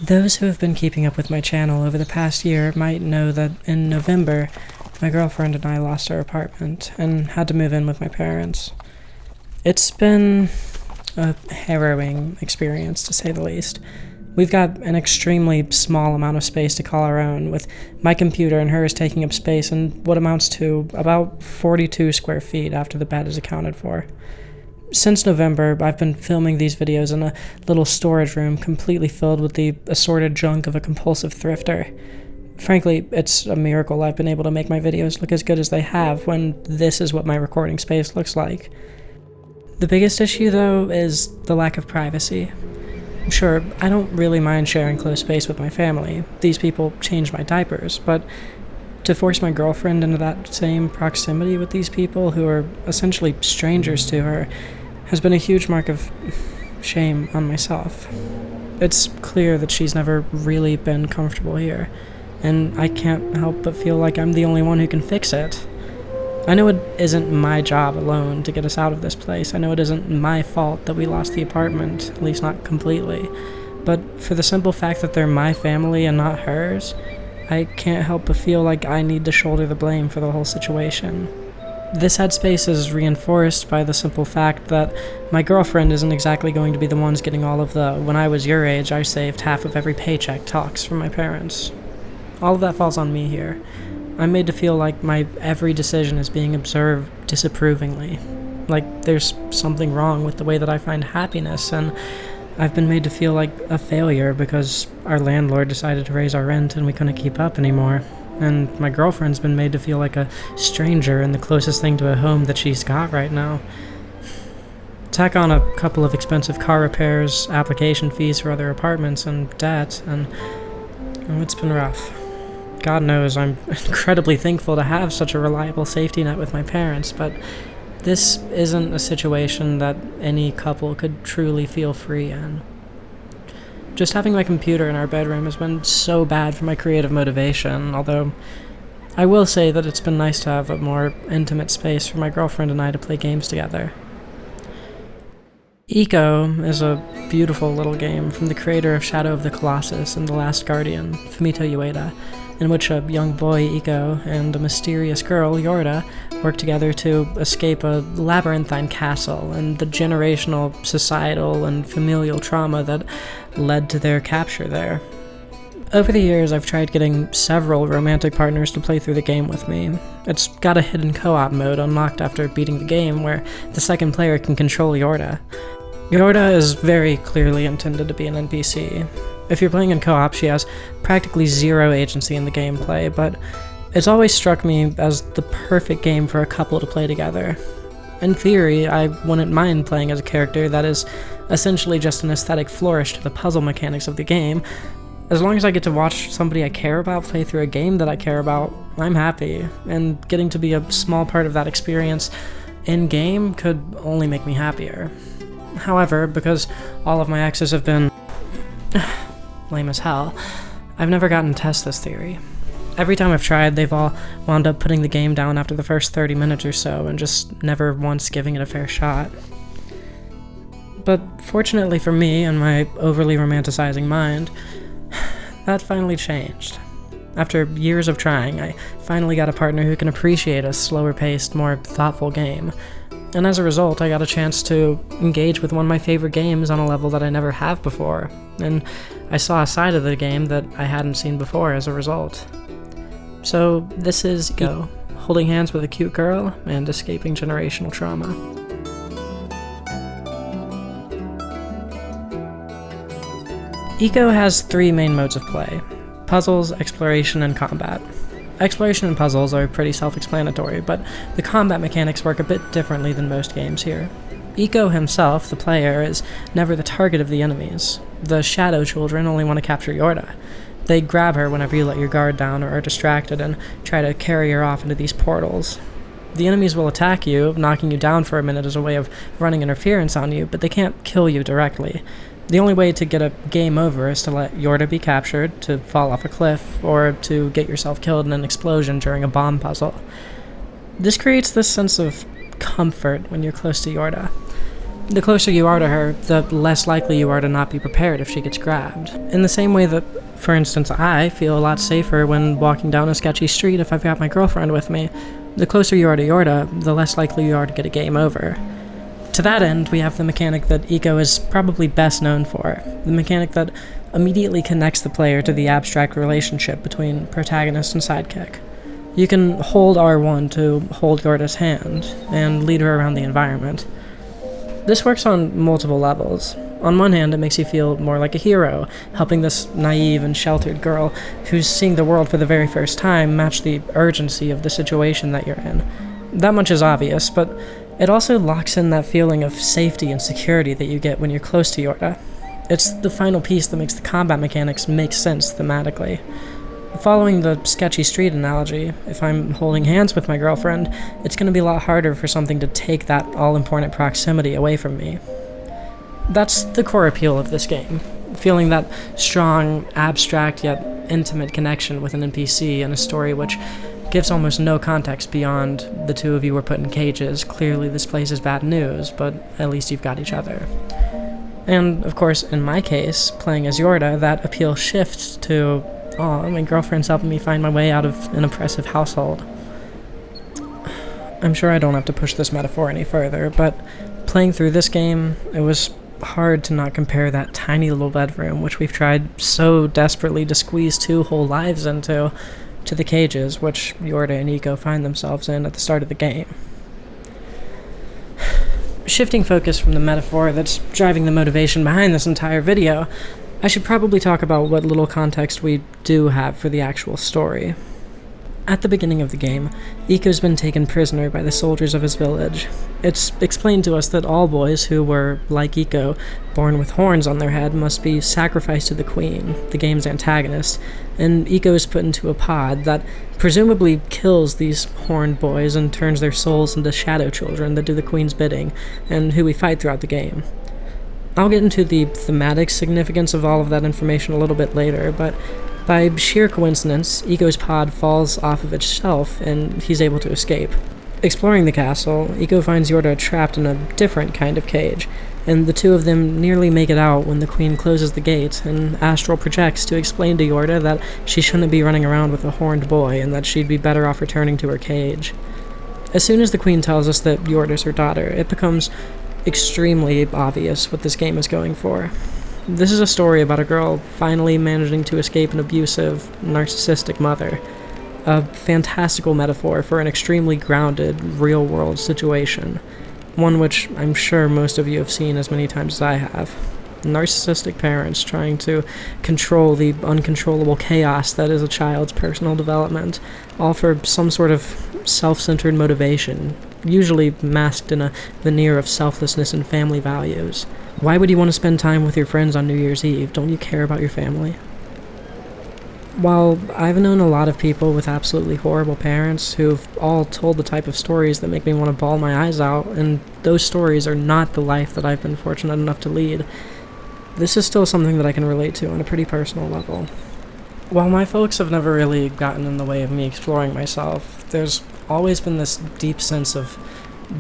Those who have been keeping up with my channel over the past year might know that in November, my girlfriend and I lost our apartment and had to move in with my parents. It's been a harrowing experience, to say the least. We've got an extremely small amount of space to call our own, with my computer and hers taking up space in what amounts to about 42 square feet after the bed is accounted for. Since November, I've been filming these videos in a little storage room completely filled with the assorted junk of a compulsive thrifter. Frankly, it's a miracle I've been able to make my videos look as good as they have when this is what my recording space looks like. The biggest issue, though, is the lack of privacy. Sure, I don't really mind sharing close space with my family. These people change my diapers, but to force my girlfriend into that same proximity with these people who are essentially strangers to her has been a huge mark of shame on myself. It's clear that she's never really been comfortable here, and I can't help but feel like I'm the only one who can fix it. I know it isn't my job alone to get us out of this place. I know it isn't my fault that we lost the apartment, at least not completely. But for the simple fact that they're my family and not hers, I can't help but feel like I need to shoulder the blame for the whole situation. This headspace is reinforced by the simple fact that my girlfriend isn't exactly going to be the ones getting all of the "when I was your age, I saved half of every paycheck" talks from my parents. All of that falls on me here. I'm made to feel like my every decision is being observed disapprovingly. Like there's something wrong with the way that I find happiness, and I've been made to feel like a failure because our landlord decided to raise our rent and we couldn't keep up anymore. And my girlfriend's been made to feel like a stranger and the closest thing to a home that she's got right now. Tack on a couple of expensive car repairs, application fees for other apartments, and debt, and it's been rough. God knows I'm incredibly thankful to have such a reliable safety net with my parents, but this isn't a situation that any couple could truly feel free in. Just having my computer in our bedroom has been so bad for my creative motivation, although I will say that it's been nice to have a more intimate space for my girlfriend and I to play games together. Ico is a beautiful little game from the creator of Shadow of the Colossus and The Last Guardian, Fumito Ueda, in which a young boy, Ico, and a mysterious girl, Yorda, work together to escape a labyrinthine castle and the generational, societal, and familial trauma that led to their capture there. Over the years, I've tried getting several romantic partners to play through the game with me. It's got a hidden co-op mode unlocked after beating the game where the second player can control Yorda. Yorda is very clearly intended to be an NPC. If you're playing in co-op, she has practically zero agency in the gameplay, but it's always struck me as the perfect game for a couple to play together. In theory, I wouldn't mind playing as a character that is essentially just an aesthetic flourish to the puzzle mechanics of the game. As long as I get to watch somebody I care about play through a game that I care about, I'm happy, and getting to be a small part of that experience in-game could only make me happier. However, because all of my exes have been lame as hell, I've never gotten to test this theory. Every time I've tried, they've all wound up putting the game down after the first 30 minutes or so and just never once giving it a fair shot. But fortunately for me and my overly romanticizing mind, that finally changed. After years of trying, I finally got a partner who can appreciate a slower-paced, more thoughtful game. And as a result, I got a chance to engage with one of my favorite games on a level that I never have before, and I saw a side of the game that I hadn't seen before as a result. So this is Ico, holding hands with a cute girl and escaping generational trauma. Ico has three main modes of play: puzzles, exploration, and combat. Exploration and puzzles are pretty self-explanatory, but the combat mechanics work a bit differently than most games here. Ico himself, the player, is never the target of the enemies. The Shadow Children only want to capture Yorda. They grab her whenever you let your guard down or are distracted and try to carry her off into these portals. The enemies will attack you, knocking you down for a minute as a way of running interference on you, but they can't kill you directly. The only way to get a game over is to let Yorda be captured, to fall off a cliff, or to get yourself killed in an explosion during a bomb puzzle. This creates this sense of comfort when you're close to Yorda. The closer you are to her, the less likely you are to not be prepared if she gets grabbed. In the same way that, for instance, I feel a lot safer when walking down a sketchy street if I've got my girlfriend with me, the closer you are to Yorda, the less likely you are to get a game over. To that end, we have the mechanic that Ico is probably best known for, the mechanic that immediately connects the player to the abstract relationship between protagonist and sidekick. You can hold R1 to hold Yorda's hand, and lead her around the environment. This works on multiple levels. On one hand, it makes you feel more like a hero, helping this naive and sheltered girl who's seeing the world for the very first time match the urgency of the situation that you're in. That much is obvious, but it also locks in that feeling of safety and security that you get when you're close to Yorda. It's the final piece that makes the combat mechanics make sense thematically. Following the sketchy street analogy, if I'm holding hands with my girlfriend, it's going to be a lot harder for something to take that all-important proximity away from me. That's the core appeal of this game, feeling that strong, abstract yet intimate connection with an NPC in a story which gives almost no context beyond the two of you were put in cages. Clearly this place is bad news, but at least you've got each other. And, of course, in my case, playing as Yorda, that appeal shifts to, oh, my girlfriend's helping me find my way out of an oppressive household. I'm sure I don't have to push this metaphor any further, but playing through this game, it was hard to not compare that tiny little bedroom, which we've tried so desperately to squeeze 2 whole lives into, to the cages which Yorda and Ico find themselves in at the start of the game. Shifting focus from the metaphor that's driving the motivation behind this entire video, I should probably talk about what little context we do have for the actual story. At the beginning of the game, Ico's been taken prisoner by the soldiers of his village. It's explained to us that all boys who were, like Ico, born with horns on their head must be sacrificed to the queen, the game's antagonist, and Ico is put into a pod that presumably kills these horned boys and turns their souls into shadow children that do the queen's bidding, and who we fight throughout the game. I'll get into the thematic significance of all of that information a little bit later, but by sheer coincidence, Ico's pod falls off of its shelf, and he's able to escape. Exploring the castle, Ico finds Yorda trapped in a different kind of cage, and the two of them nearly make it out when the queen closes the gate, and Astral projects to explain to Yorda that she shouldn't be running around with a horned boy, and that she'd be better off returning to her cage. As soon as the queen tells us that Yorda's her daughter, it becomes extremely obvious what this game is going for. This is a story about a girl finally managing to escape an abusive, narcissistic mother. A fantastical metaphor for an extremely grounded, real-world situation. One which I'm sure most of you have seen as many times as I have. Narcissistic parents trying to control the uncontrollable chaos that is a child's personal development, all for some sort of self-centered motivation, usually masked in a veneer of selflessness and family values. Why would you want to spend time with your friends on New Year's Eve? Don't you care about your family? While I've known a lot of people with absolutely horrible parents who've all told the type of stories that make me want to bawl my eyes out, and those stories are not the life that I've been fortunate enough to lead, this is still something that I can relate to on a pretty personal level. While my folks have never really gotten in the way of me exploring myself, there's always been this deep sense of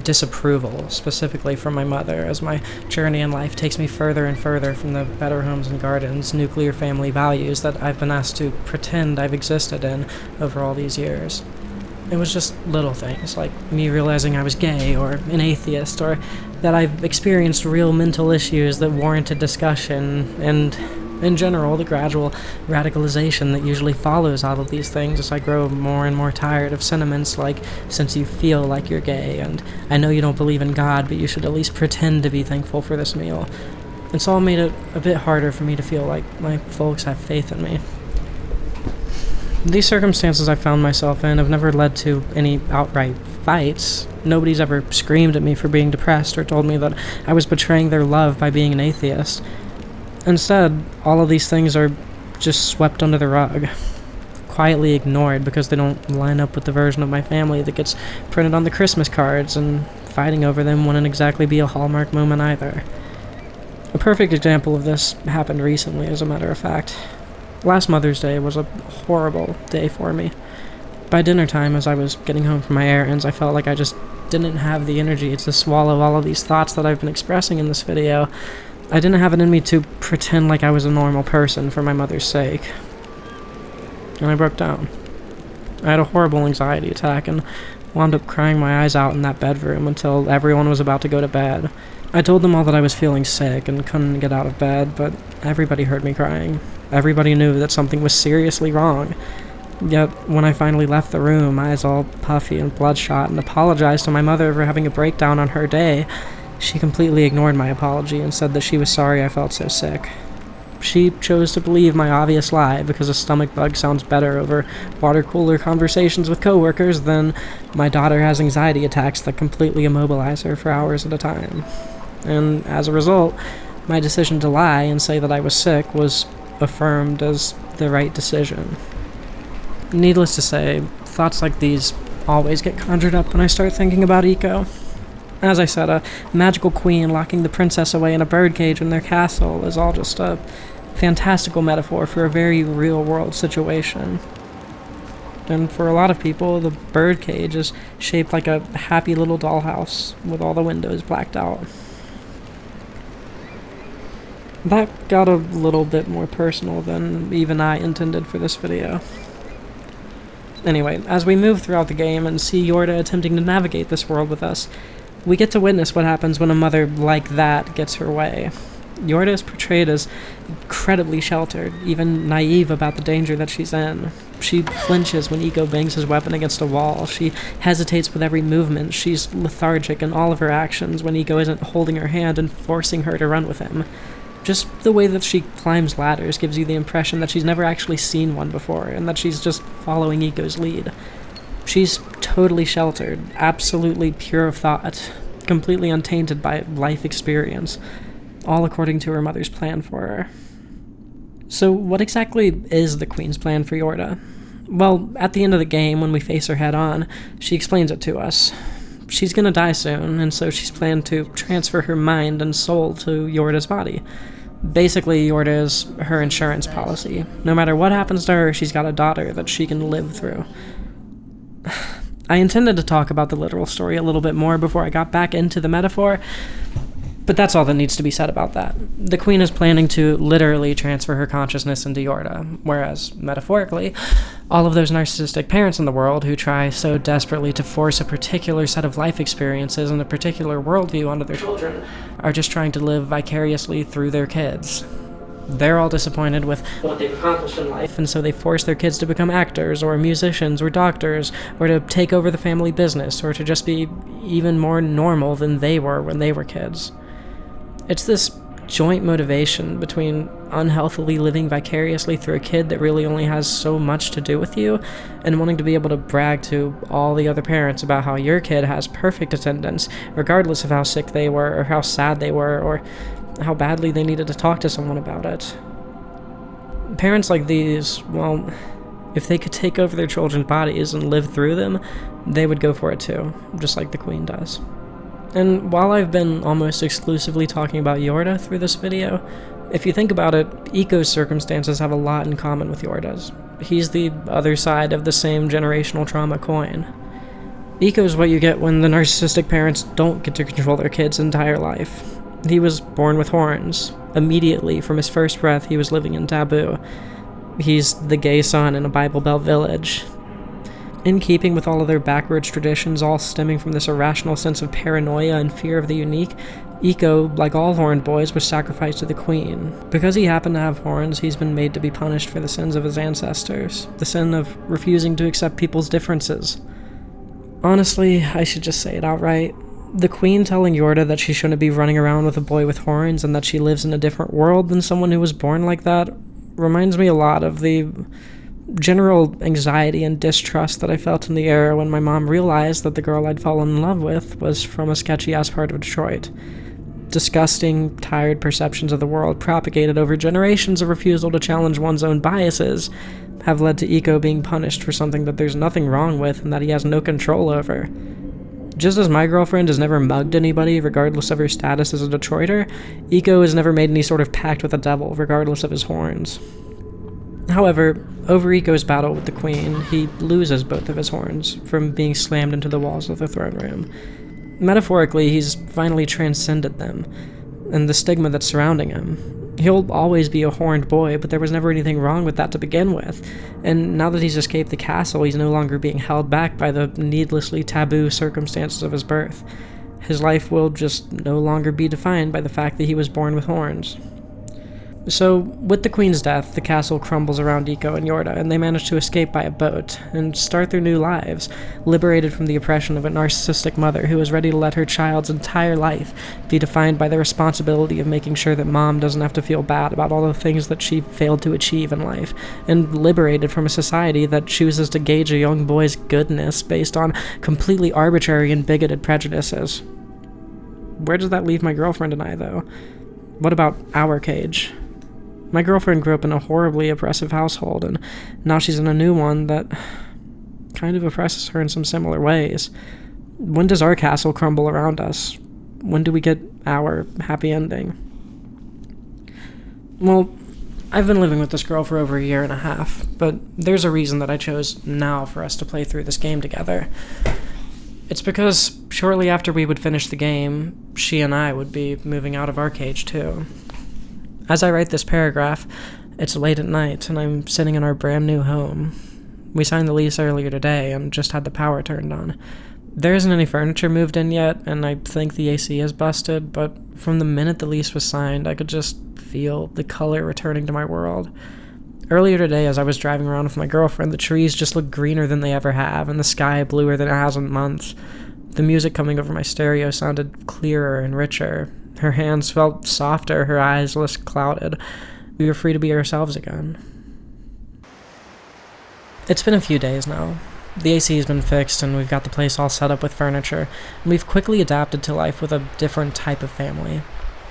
disapproval, specifically from my mother, as my journey in life takes me further and further from the better homes and gardens, nuclear family values that I've been asked to pretend I've existed in over all these years. It was just little things, like me realizing I was gay, or an atheist, or that I've experienced real mental issues that warranted discussion, and in general, the gradual radicalization that usually follows all of these things as I grow more and more tired of sentiments like, since you feel like you're gay, and I know you don't believe in God, but you should at least pretend to be thankful for this meal. It's all made it a bit harder for me to feel like my folks have faith in me. These circumstances I found myself in have never led to any outright fights. Nobody's ever screamed at me for being depressed or told me that I was betraying their love by being an atheist. Instead, all of these things are just swept under the rug, quietly ignored because they don't line up with the version of my family that gets printed on the Christmas cards, and fighting over them wouldn't exactly be a Hallmark moment either. A perfect example of this happened recently, as a matter of fact. Last Mother's Day was a horrible day for me. By dinner time, as I was getting home from my errands, I felt like I just didn't have the energy to swallow all of these thoughts that I've been expressing in this video. I didn't have it in me to pretend like I was a normal person for my mother's sake. And I broke down. I had a horrible anxiety attack and wound up crying my eyes out in that bedroom until everyone was about to go to bed. I told them all that I was feeling sick and couldn't get out of bed, but everybody heard me crying. Everybody knew that something was seriously wrong. Yet, when I finally left the room, eyes all puffy and bloodshot, and apologized to my mother for having a breakdown on her day, she completely ignored my apology and said that she was sorry I felt so sick. She chose to believe my obvious lie because a stomach bug sounds better over water cooler conversations with coworkers than my daughter has anxiety attacks that completely immobilize her for hours at a time. And as a result, my decision to lie and say that I was sick was affirmed as the right decision. Needless to say, thoughts like these always get conjured up when I start thinking about Iko. As I said, a magical queen locking the princess away in a birdcage in their castle is all just a fantastical metaphor for a very real-world situation. And for a lot of people, the birdcage is shaped like a happy little dollhouse with all the windows blacked out. That got a little bit more personal than even I intended for this video. Anyway, as we move throughout the game and see Yorda attempting to navigate this world with us, we get to witness what happens when a mother like that gets her way. Yorda is portrayed as incredibly sheltered, even naive about the danger that she's in. She flinches when Iko bangs his weapon against a wall. She hesitates with every movement. She's lethargic in all of her actions when Iko isn't holding her hand and forcing her to run with him. Just the way that she climbs ladders gives you the impression that she's never actually seen one before, and that she's just following Iko's lead. She's totally sheltered, absolutely pure of thought, completely untainted by life experience, all according to her mother's plan for her. So what exactly is the Queen's plan for Yorda? Well, at the end of the game, when we face her head-on, she explains it to us. She's gonna die soon, and so she's planned to transfer her mind and soul to Yorda's body. Basically, Yorda is her insurance policy. No matter what happens to her, she's got a daughter that she can live through. I intended to talk about the literal story a little bit more before I got back into the metaphor, but that's all that needs to be said about that. The Queen is planning to literally transfer her consciousness into Yorda, whereas, metaphorically, all of those narcissistic parents in the world who try so desperately to force a particular set of life experiences and a particular worldview onto their children are just trying to live vicariously through their kids. They're all disappointed with what they've accomplished in life, and so they force their kids to become actors, or musicians, or doctors, or to take over the family business, or to just be even more normal than they were when they were kids. It's this joint motivation between unhealthily living vicariously through a kid that really only has so much to do with you, and wanting to be able to brag to all the other parents about how your kid has perfect attendance, regardless of how sick they were, or how sad they were, or how badly they needed to talk to someone about it. Parents like these, well, if they could take over their children's bodies and live through them, they would go for it too, just like the Queen does. And while I've been almost exclusively talking about Yorda through this video, if you think about it, Iko's circumstances have a lot in common with Yorda's. He's the other side of the same generational trauma coin. Iko's what you get when the narcissistic parents don't get to control their kid's entire life. He was born with horns. Immediately, from his first breath, he was living in taboo. He's the gay son in a Bible Belt village. In keeping with all of their backwards traditions, all stemming from this irrational sense of paranoia and fear of the unique, Iko, like all horned boys, was sacrificed to the Queen. Because he happened to have horns, he's been made to be punished for the sins of his ancestors, the sin of refusing to accept people's differences. Honestly, I should just say it outright. The Queen telling Yorda that she shouldn't be running around with a boy with horns and that she lives in a different world than someone who was born like that reminds me a lot of the general anxiety and distrust that I felt in the air when my mom realized that the girl I'd fallen in love with was from a sketchy-ass part of Detroit. Disgusting, tired perceptions of the world propagated over generations of refusal to challenge one's own biases have led to Iko being punished for something that there's nothing wrong with and that he has no control over. Just as my girlfriend has never mugged anybody regardless of her status as a Detroiter, Iko has never made any sort of pact with the devil regardless of his horns. However, over Iko's battle with the Queen, he loses both of his horns from being slammed into the walls of the throne room. Metaphorically, he's finally transcended them, and the stigma that's surrounding him. He'll always be a horned boy, but there was never anything wrong with that to begin with, and now that he's escaped the castle, he's no longer being held back by the needlessly taboo circumstances of his birth. His life will just no longer be defined by the fact that he was born with horns. So, with the queen's death, the castle crumbles around Iko and Yorda, and they manage to escape by a boat and start their new lives, liberated from the oppression of a narcissistic mother who is ready to let her child's entire life be defined by the responsibility of making sure that mom doesn't have to feel bad about all the things that she failed to achieve in life, and liberated from a society that chooses to gauge a young boy's goodness based on completely arbitrary and bigoted prejudices. Where does that leave my girlfriend and I, though? What about our cage? My girlfriend grew up in a horribly oppressive household, and now she's in a new one that kind of oppresses her in some similar ways. When does our castle crumble around us? When do we get our happy ending? Well, I've been living with this girl for over 1.5 years, but there's a reason that I chose now for us to play through this game together. It's because shortly after we would finish the game, she and I would be moving out of our cage too. As I write this paragraph, it's late at night, and I'm sitting in our brand new home. We signed the lease earlier today and just had the power turned on. There isn't any furniture moved in yet, and I think the AC is busted, but from the minute the lease was signed, I could just feel the color returning to my world. Earlier today, as I was driving around with my girlfriend, the trees just looked greener than they ever have, and the sky bluer than it has in months. The music coming over my stereo sounded clearer and richer. Her hands felt softer, her eyes less clouded. We were free to be ourselves again. It's been a few days now. The AC has been fixed, and we've got the place all set up with furniture, and we've quickly adapted to life with a different type of family.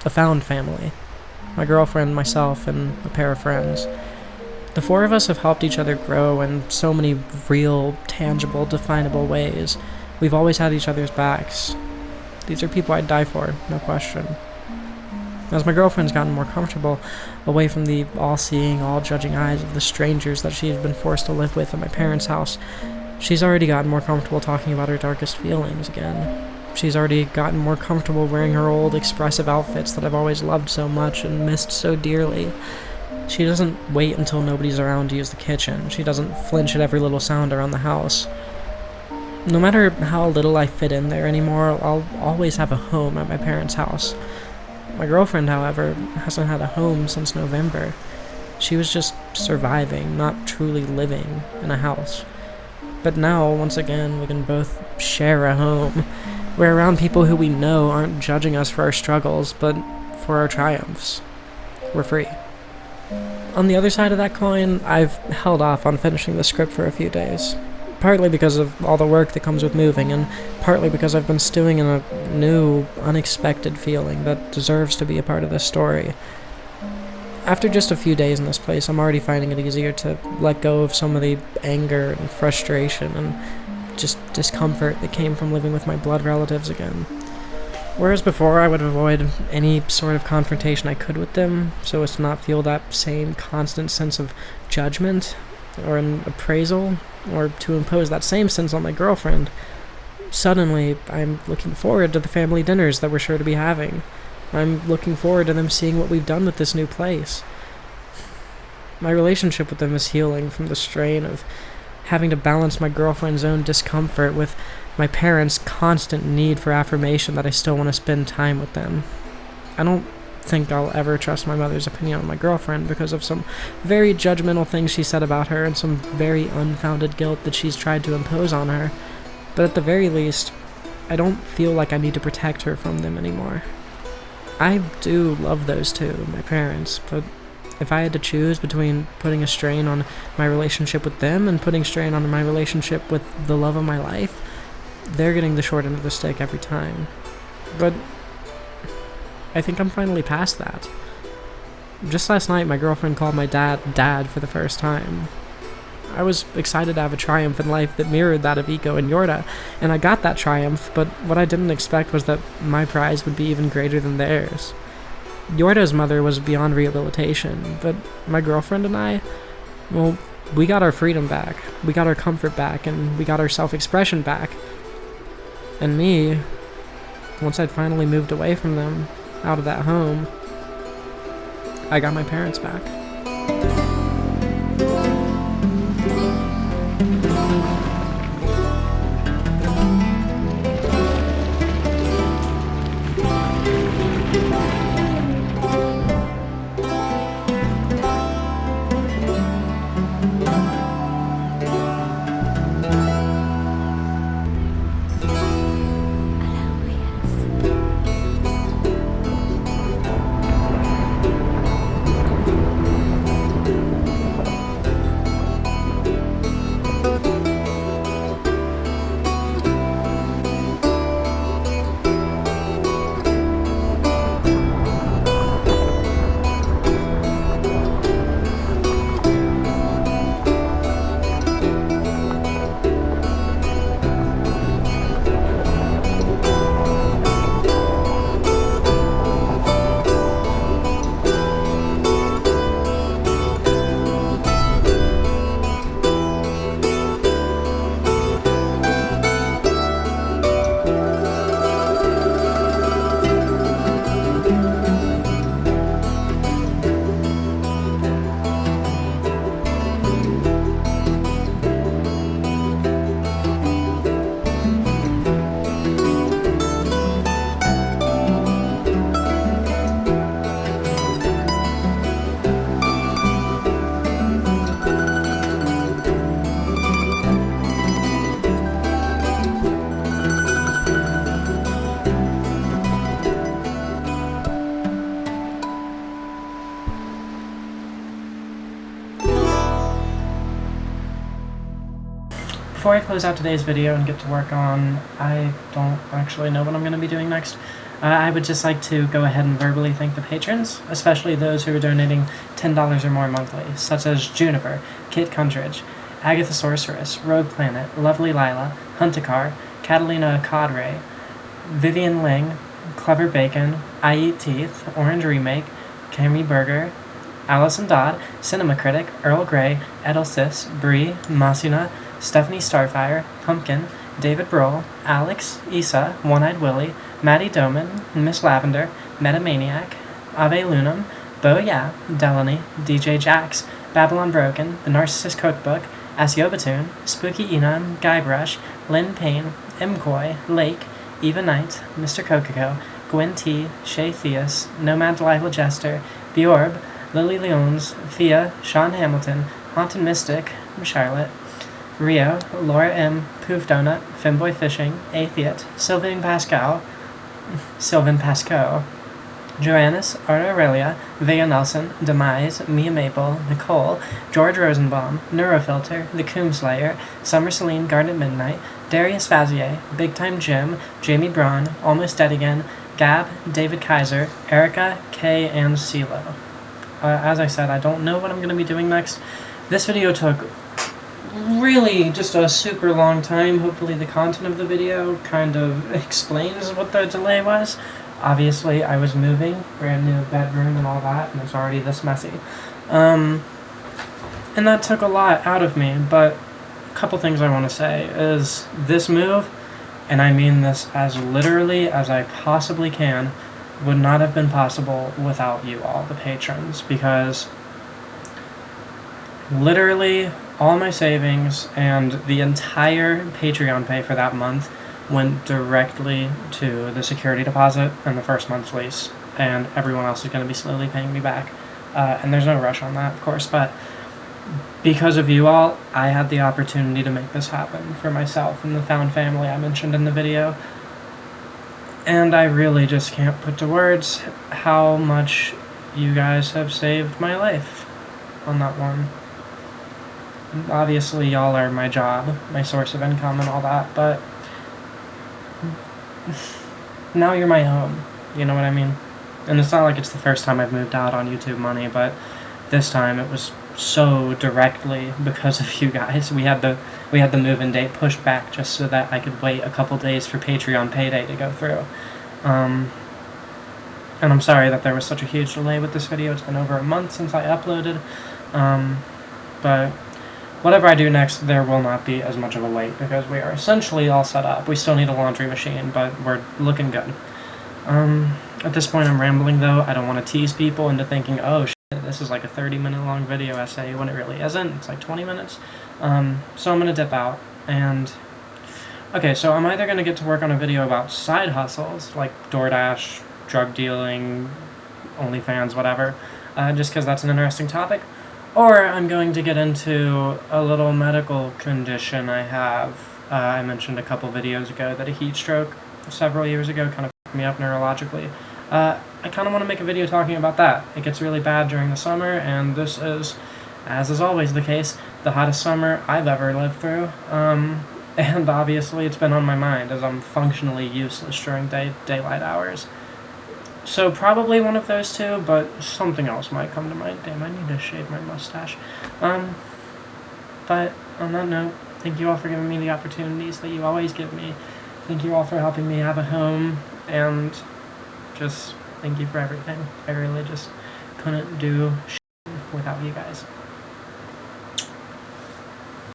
A found family. My girlfriend, myself, and a pair of friends. The 4 of us have helped each other grow in so many real, tangible, definable ways. We've always had each other's backs. These are people I'd die for, no question. As my girlfriend's gotten more comfortable, away from the all-seeing, all-judging eyes of the strangers that she's been forced to live with at my parents' house, she's already gotten more comfortable talking about her darkest feelings again. She's already gotten more comfortable wearing her old, expressive outfits that I've always loved so much and missed so dearly. She doesn't wait until nobody's around to use the kitchen. She doesn't flinch at every little sound around the house. No matter how little I fit in there anymore, I'll always have a home at my parents' house. My girlfriend, however, hasn't had a home since November. She was just surviving, not truly living in a house. But now, once again, we can both share a home. We're around people who we know aren't judging us for our struggles, but for our triumphs. We're free. On the other side of that coin, I've held off on finishing the script for a few days. Partly because of all the work that comes with moving, and partly because I've been stewing in a new, unexpected feeling that deserves to be a part of this story. After just a few days in this place, I'm already finding it easier to let go of some of the anger and frustration and just discomfort that came from living with my blood relatives again. Whereas before, I would avoid any sort of confrontation I could with them, so as to not feel that same constant sense of judgment or an appraisal, or to impose that same sense on my girlfriend. Suddenly, I'm looking forward to the family dinners that we're sure to be having. I'm looking forward to them seeing what we've done with this new place. My relationship with them is healing from the strain of having to balance my girlfriend's own discomfort with my parents' constant need for affirmation that I still want to spend time with them. I don't think I'll ever trust my mother's opinion on my girlfriend because of some very judgmental things she said about her and some very unfounded guilt that she's tried to impose on her. But at the very least, I don't feel like I need to protect her from them anymore. I do love those two, my parents, but if I had to choose between putting a strain on my relationship with them and putting strain on my relationship with the love of my life, they're getting the short end of the stick every time. But I think I'm finally past that. Just last night, my girlfriend called my dad for the first time. I was excited to have a triumph in life that mirrored that of Iko and Yorda, and I got that triumph, but what I didn't expect was that my prize would be even greater than theirs. Yorda's mother was beyond rehabilitation, but my girlfriend and I, well, we got our freedom back, we got our comfort back, and we got our self-expression back. And me, once I'd finally moved away from them, out of that home, I got my parents back. Before I close out today's video and get to work on, I don't actually know what I'm going to be doing next. I would just like to go ahead and verbally thank the patrons, especially those who are donating $10 or more monthly, such as Juniper, Kate Cuntridge, Agatha Sorceress, Rogue Planet, Lovely Lila, Huntakar, Catalina Cadre, Vivian Ling, Clever Bacon, I Eat Teeth, Orange Remake, Cammy Burger, Allison Dodd, Cinema Critic, Earl Grey, Edelsis, Bree, Masuna, Stephanie Starfire, Pumpkin, David Broll, Alex, Issa, One-Eyed Willie, Maddie Doman, Miss Lavender, Metamaniac, Ave Lunam, Bo Ya, Delaney, DJ Jax, Babylon Broken, The Narcissist Cookbook, Asiobatoon, Spooky Enon, Guybrush, Lynn Payne, Mcoy, Lake, Eva Knight, Mr. Cococo, Gwen T, Shay Theus, Nomad Delilah Jester, Bjorb, Lily Leons, Thea, Sean Hamilton, Haunted Mystic, Charlotte, Rio, Laura M, Poof Donut, Femboy Fishing, Atheist, Sylvain Pascal, Joannis, Arta Aurelia, Vega Nelson, Demise, Mia Maple, Nicole, George Rosenbaum, Neurofilter, The Coomslayer, Summer Celine, Garnet Midnight, Darius Fazier, Big Time Jim, Jamie Braun, Almost Dead Again, Gab, David Kaiser, Erica, Kay, and CeeLo. As I said, I don't know what I'm going to be doing next. This video took really just a super long time. Hopefully the content of the video kind of explains what the delay was. Obviously, I was moving, brand new bedroom and all that, and it's already this messy. And that took a lot out of me, but a couple things I want to say is this move, and I mean this as literally as I possibly can, would not have been possible without you all, the patrons, because literally all my savings and the entire Patreon pay for that month went directly to the security deposit and the first month's lease, and everyone else is going to be slowly paying me back. And there's no rush on that, of course, but because of you all, I had the opportunity to make this happen for myself and the found family I mentioned in the video. And I really just can't put to words how much you guys have saved my life on that one. Obviously, y'all are my job, my source of income and all that, but now you're my home, you know what I mean? And it's not like it's the first time I've moved out on YouTube money, but this time it was so directly because of you guys. We had the move-in date pushed back just so that I could wait a couple days for Patreon payday to go through. And I'm sorry that there was such a huge delay with this video. It's been over a month since I uploaded. But whatever I do next, there will not be as much of a wait because we are essentially all set up. We still need a laundry machine, but we're looking good. At this point I'm rambling though. I don't want to tease people into thinking, oh shit, this is like a 30-minute long video essay when it really isn't. It's like 20 minutes. So I'm gonna dip out and... Okay, so I'm either gonna get to work on a video about side hustles, like DoorDash, drug dealing, OnlyFans, whatever, just because that's an interesting topic, or I'm going to get into a little medical condition I have. I mentioned a couple videos ago that a heat stroke several years ago kind of fucked me up neurologically. I kind of want to make a video talking about that. It gets really bad during the summer, and this is, as is always the case, the hottest summer I've ever lived through. And obviously it's been on my mind as I'm functionally useless during daylight hours. So probably one of those two, but something else might come to mind. Damn, I need to shave my mustache. But on that note, thank you all for giving me the opportunities that you always give me. Thank you all for helping me have a home, and just thank you for everything. I really just couldn't do shit without you guys.